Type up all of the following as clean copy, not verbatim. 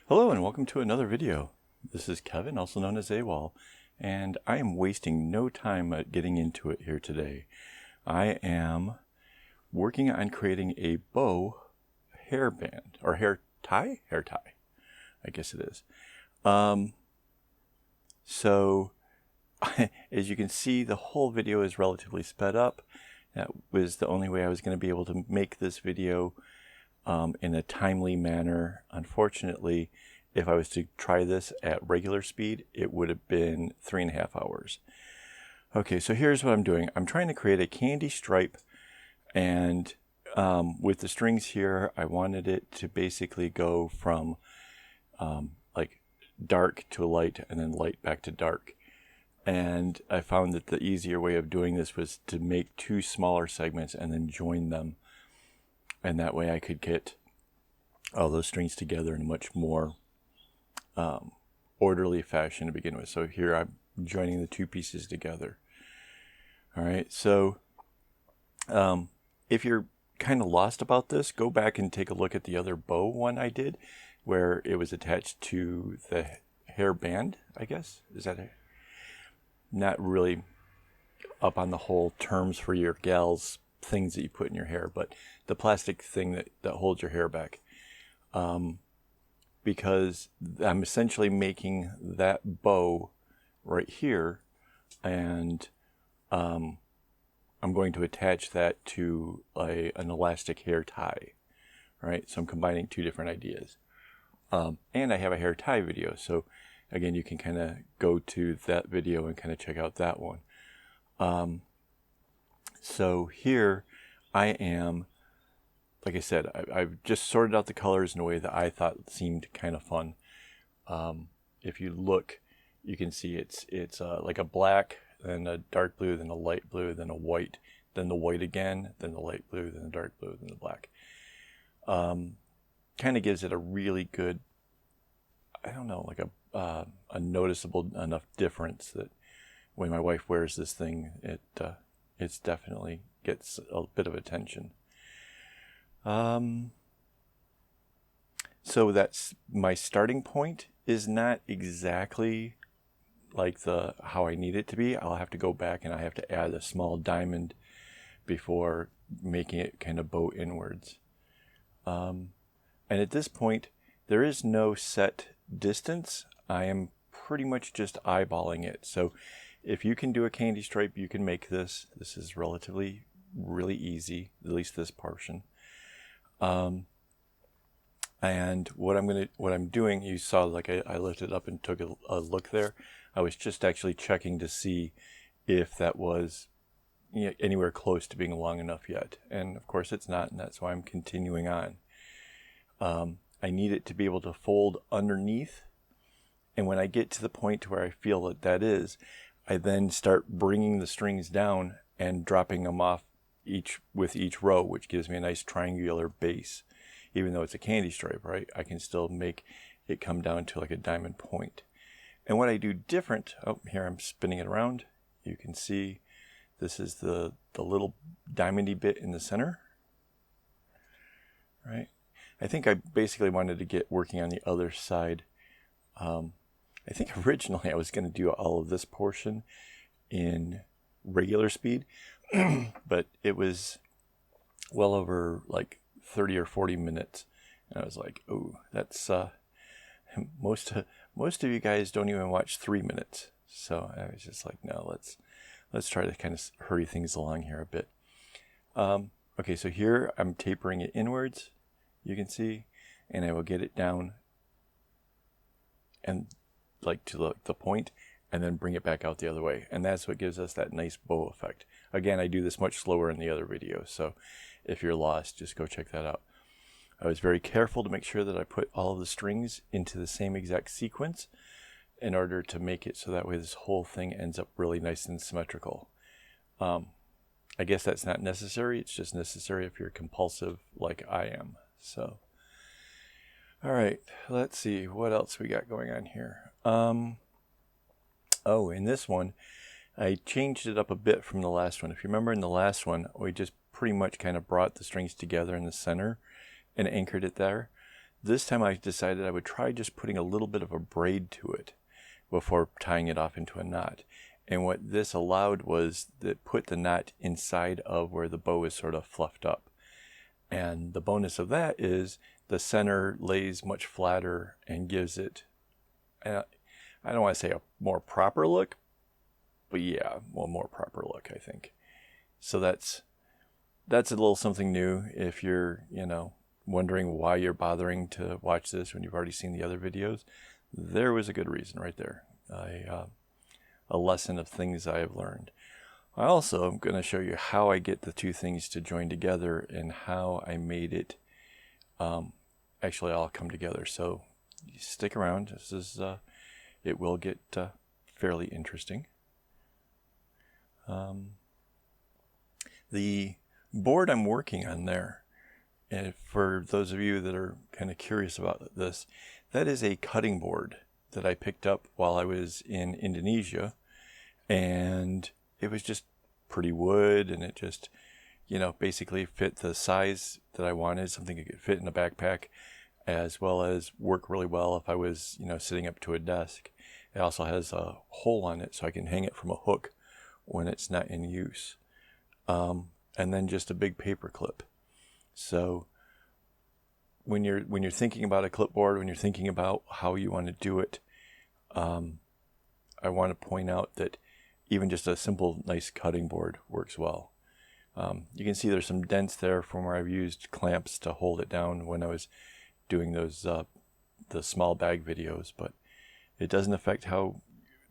Hello and welcome to another video. This is Kevin, also known as AKAAWOL, and I am wasting no time at getting into it here today. I am working on creating a bow hairband, or hair tie, I guess it is. So as you can see, the whole video is relatively sped up. That was the only way I was going to be able to make this video in a timely manner. Unfortunately, if I was to try this at regular speed, it would have been 3.5 hours. Okay, so here's what I'm doing. I'm trying to create a candy stripe, and with the strings here, I wanted it to basically go from like dark to light and then light back to dark. And I found that the easier way of doing this was to make 2 smaller segments and then join them. And that way I could get all those strings together in a much more orderly fashion to begin with. So here I'm joining the 2 pieces together. All right, so if you're kind of lost about this, go back and take a look at the other bow one I did, where it was attached to the hair band, I guess. Is that it? Not really up on the whole terms for your gals things that you put in your hair, but the plastic thing that holds your hair back, because I'm essentially making that bow right here, and I'm going to attach that to an elastic hair tie, right? So I'm combining 2 different ideas, and I have a hair tie video, so again you can kind of go to that video and kind of check out that one. So here I am, like I said, I've just sorted out the colors in a way that I thought seemed kind of fun. If you look, you can see it's like a black, then a dark blue, then a light blue, then a white, then the white again, then the light blue, then the dark blue, then the black. Kind of gives it a really good, I don't know, like a noticeable enough difference that when my wife wears this thing, it's definitely gets a bit of attention. So that's my starting point is not exactly like how I need it to be. I'll have to go back and I have to add a small diamond before making it kind of bow inwards. And at this point, there is no set distance. I am pretty much just eyeballing it. So if you can do a candy stripe, you can make this. This is really easy, at least this portion. And what I'm doing, you saw like I lifted up and took a look there. I was just actually checking to see if that was anywhere close to being long enough yet. And of course it's not, and that's why I'm continuing on. I need it to be able to fold underneath. And when I get to the point where I feel that is, I then start bringing the strings down and dropping them off with each row, which gives me a nice triangular base. Even though it's a candy stripe, right? I can still make it come down to like a diamond point. And what I do different, here I'm spinning it around. You can see this is the little diamondy bit in the center, right? I think I basically wanted to get working on the other side. I think originally I was going to do all of this portion in regular speed, but it was well over like 30 or 40 minutes. And I was like, oh, that's, most of you guys don't even watch 3 minutes. So I was just like, no, let's try to kind of hurry things along here a bit. Okay, so here I'm tapering it inwards, you can see, and I will get it down and like to the point, and then bring it back out the other way. And that's what gives us that nice bow effect. Again, I do this much slower in the other video, so if you're lost, just go check that out. I was very careful to make sure that I put all of the strings into the same exact sequence in order to make it so that way this whole thing ends up really nice and symmetrical. I guess that's not necessary. It's just necessary if you're compulsive like I am. So, all right, let's see what else we got going on here. Oh, in this one, I changed it up a bit from the last one. If you remember in the last one, we just pretty much kind of brought the strings together in the center and anchored it there. This time I decided I would try just putting a little bit of a braid to it before tying it off into a knot. And what this allowed was that put the knot inside of where the bow is sort of fluffed up. And the bonus of that is the center lays much flatter and gives it, I don't want to say a more proper look, but yeah, well, more proper look, I think. So that's a little something new if you're, wondering why you're bothering to watch this when you've already seen the other videos. There was a good reason right there. A lesson of things I have learned. I also am going to show you how I get the two things to join together and how I made it actually all come together. So stick around. This is it will get fairly interesting. The board I'm working on there, and for those of you that are kind of curious about this, that is a cutting board that I picked up while I was in Indonesia, and it was just pretty wood, and it just, basically fit the size that I wanted, something that could fit in a backpack, as well as work really well if I was, sitting up to a desk. It also has a hole on it so I can hang it from a hook when it's not in use. And then just a big paper clip. So when you're thinking about a clipboard, when you're thinking about how you want to do it, I want to point out that even just a simple, nice cutting board works well. You can see there's some dents there from where I've used clamps to hold it down when I was doing those the small bag videos, but it doesn't affect how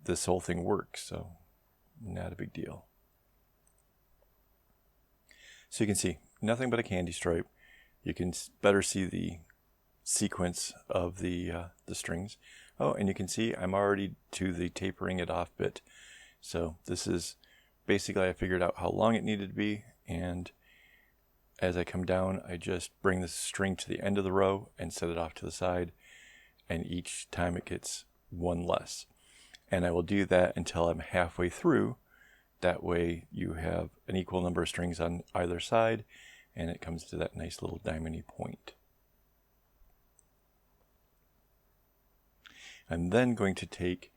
this whole thing works, so not a big deal. So you can see nothing but a candy stripe. You can better see the sequence of the strings. Oh, and you can see I'm already to the tapering it off bit. So this is basically, I figured out how long it needed to be, and as I come down, I just bring the string to the end of the row and set it off to the side, and each time it gets one less. And I will do that until I'm halfway through. That way you have an equal number of strings on either side, and it comes to that nice little diamond-y point. I'm then going to take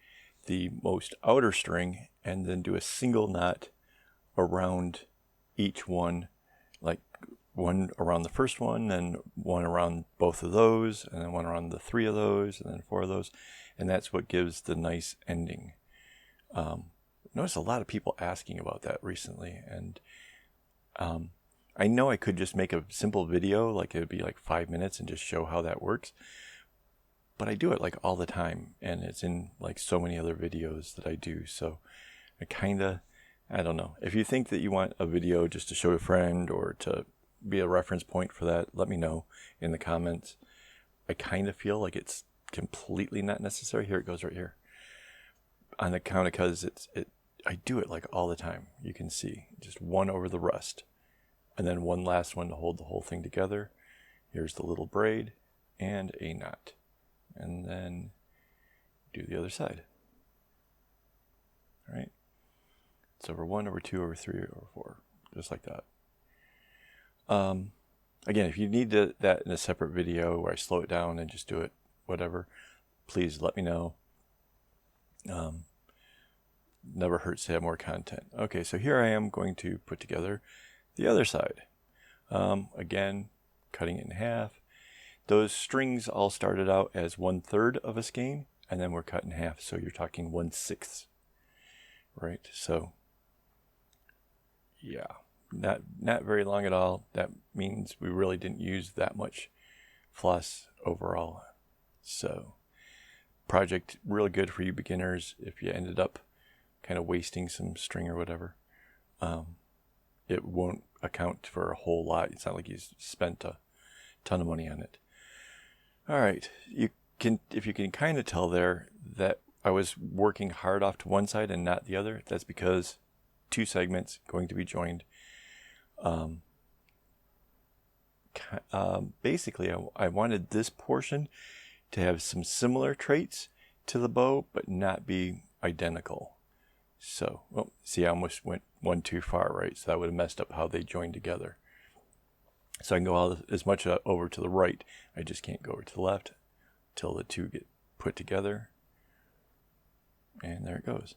the most outer string and then do a single knot around each one, like one around the first one, then one around both of those, and then one around the three of those, and then four of those, and that's what gives the nice ending. Noticed a lot of people asking about that recently, and I know I could just make a simple video, like it would be like 5 minutes, and just show how that works, but I do it like all the time, and it's in like so many other videos that I do, so I don't know. If you think that you want a video just to show a friend or to be a reference point for that, let me know in the comments. I kind of feel like it's completely not necessary. Here it goes right here. On account of because I do it like all the time. You can see just one over the rest, and then one last one to hold the whole thing together. Here's the little braid and a knot, and then do the other side. All right. It's over 1, over 2, over 3, over 4, just like that. Again, if you need that in a separate video where I slow it down and just do it, whatever, please let me know. Never hurts to have more content. Okay, so here I am going to put together the other side. Again, cutting it in half. Those strings all started out as 1/3 of a skein, and then were cut in half, so you're talking 1/6, right? So yeah, not very long at all. That means we really didn't use that much floss overall. So project really good for you beginners if you ended up kind of wasting some string or whatever. It won't account for a whole lot. It's not like you spent a ton of money on it. All right, if you can kind of tell there that I was working hard off to one side and not the other, that's because 2 segments going to be joined. Basically, I wanted this portion to have some similar traits to the bow, but not be identical. So, well, see, I almost went one too far, right? So that would have messed up how they joined together. So I can go out as much over to the right. I just can't go over to the left till the two get put together. And there it goes.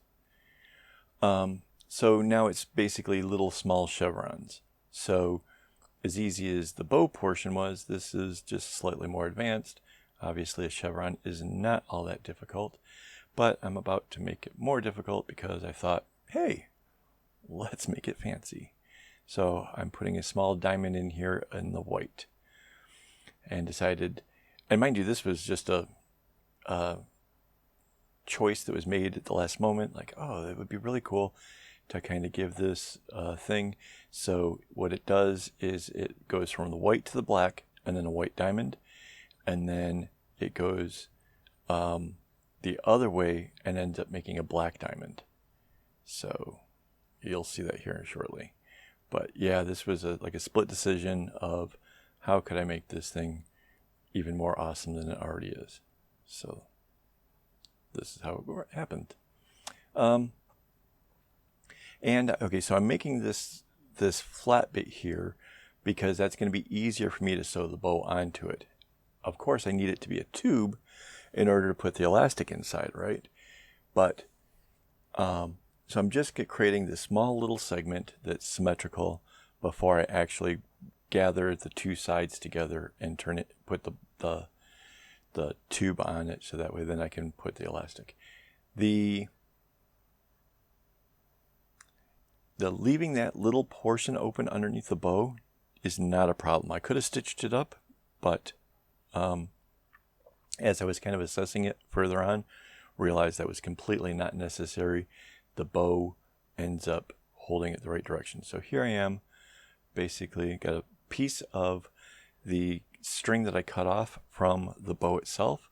So now it's basically little small chevrons. So as easy as the bow portion was, this is just slightly more advanced. Obviously a chevron is not all that difficult, but I'm about to make it more difficult because I thought, hey, let's make it fancy. So I'm putting a small diamond in here in the white, and decided, and mind you, this was just a choice that was made at the last moment, like, oh, it would be really cool to kind of give this thing. So what it does is it goes from the white to the black, and then a white diamond, and then it goes the other way and ends up making a black diamond. So you'll see that here shortly. But yeah, this was like a split decision of how could I make this thing even more awesome than it already is. So this is how it happened. And okay, so I'm making this flat bit here because that's going to be easier for me to sew the bow onto it. Of course, I need it to be a tube in order to put the elastic inside, right? But so I'm just creating this small little segment that's symmetrical before I actually gather the two sides together and put the tube on it, so that way then I can put the elastic. The leaving that little portion open underneath the bow is not a problem. I could have stitched it up, but as I was kind of assessing it further on, realized that was completely not necessary. The bow ends up holding it the right direction. So here I am, basically got a piece of the string that I cut off from the bow itself.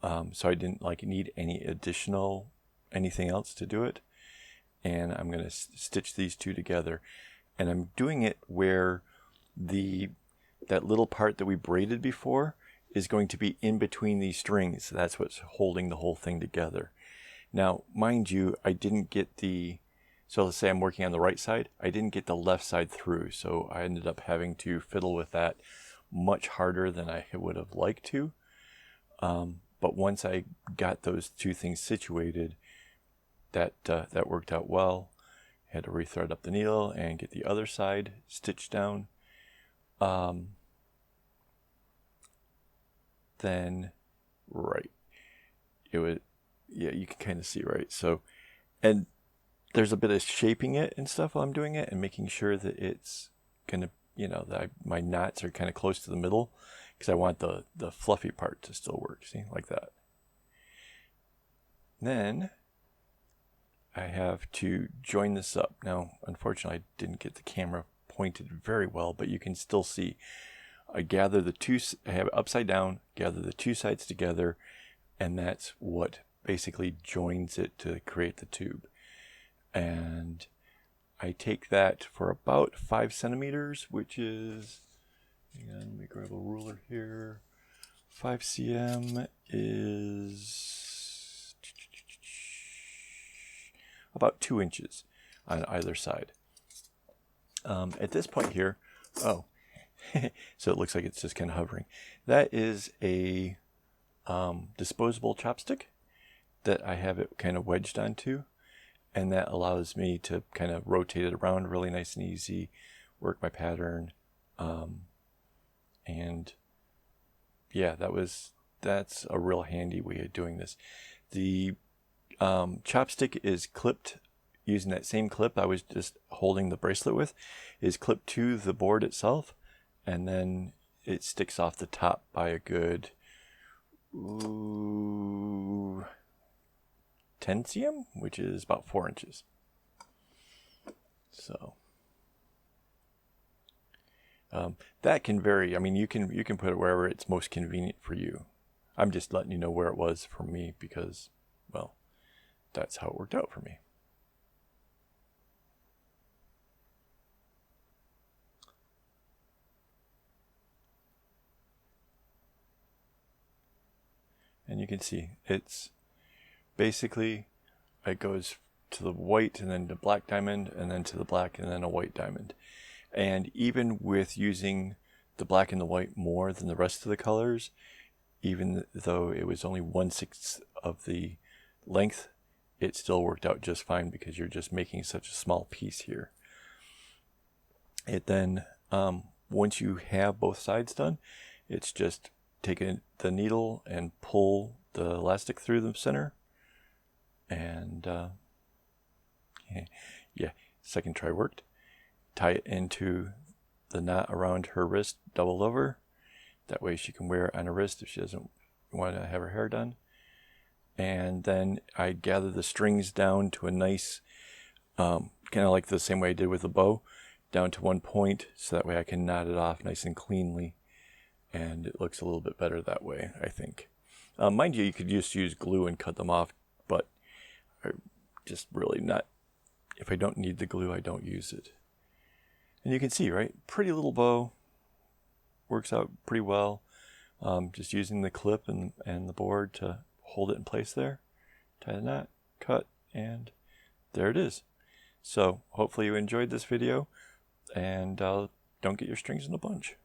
So I didn't need any additional anything else to do it. And I'm going to stitch these two together. And I'm doing it where that little part that we braided before is going to be in between these strings. That's what's holding the whole thing together. Now, mind you, I didn't get so let's say I'm working on the right side, I didn't get the left side through, so I ended up having to fiddle with that much harder than I would have liked to. But once I got those two things situated, that worked out well. Had to rethread up the needle and get the other side stitched down. Then, right, it would, yeah, you can kind of see, right? So, and there's a bit of shaping it and stuff while I'm doing it and making sure that it's gonna, that my knots are kind of close to the middle, because I want the fluffy part to still work. See, like that. Then I have to join this up. Now, unfortunately, I didn't get the camera pointed very well, but you can still see. I gather I have it upside down, gather the two sides together, and that's what basically joins it to create the tube. And I take that for about 5 centimeters, which is, hang on, let me grab a ruler here. 5 cm is about 2 inches on either side. At this point here, so it looks like it's just kind of hovering. That is a disposable chopstick that I have it kind of wedged onto, and that allows me to kind of rotate it around really nice and easy, work my pattern, and yeah, that's a real handy way of doing this. The chopstick is clipped using that same clip I was just holding the bracelet with, is clipped to the board itself, and then it sticks off the top by a good 10 cm, which is about 4 inches. So that can vary. I mean, you can put it wherever it's most convenient for you. I'm just letting you know where it was for me because, well, that's how it worked out for me. And you can see it's basically, it goes to the white and then to black diamond and then to the black and then a white diamond. And even with using the black and the white more than the rest of the colors, even though it was only 1/6 of the length. It still worked out just fine because you're just making such a small piece here. It then, once you have both sides done, it's just taking the needle and pull the elastic through the center. And yeah, second try worked. Tie it into the knot around her wrist, double over. That way she can wear it on her wrist if she doesn't want to have her hair done. And then I gather the strings down to a nice, kind of like the same way I did with the bow, down to one point, so that way I can knot it off nice and cleanly, and it looks a little bit better that way, I think. Mind you, you could just use glue and cut them off, but I just really not, if I don't need the glue, I don't use it. And you can see, right, pretty little bow, works out pretty well. Just using the clip and the board to hold it in place there, tie the knot, cut, and there it is. So hopefully you enjoyed this video, and don't get your strings in a bunch.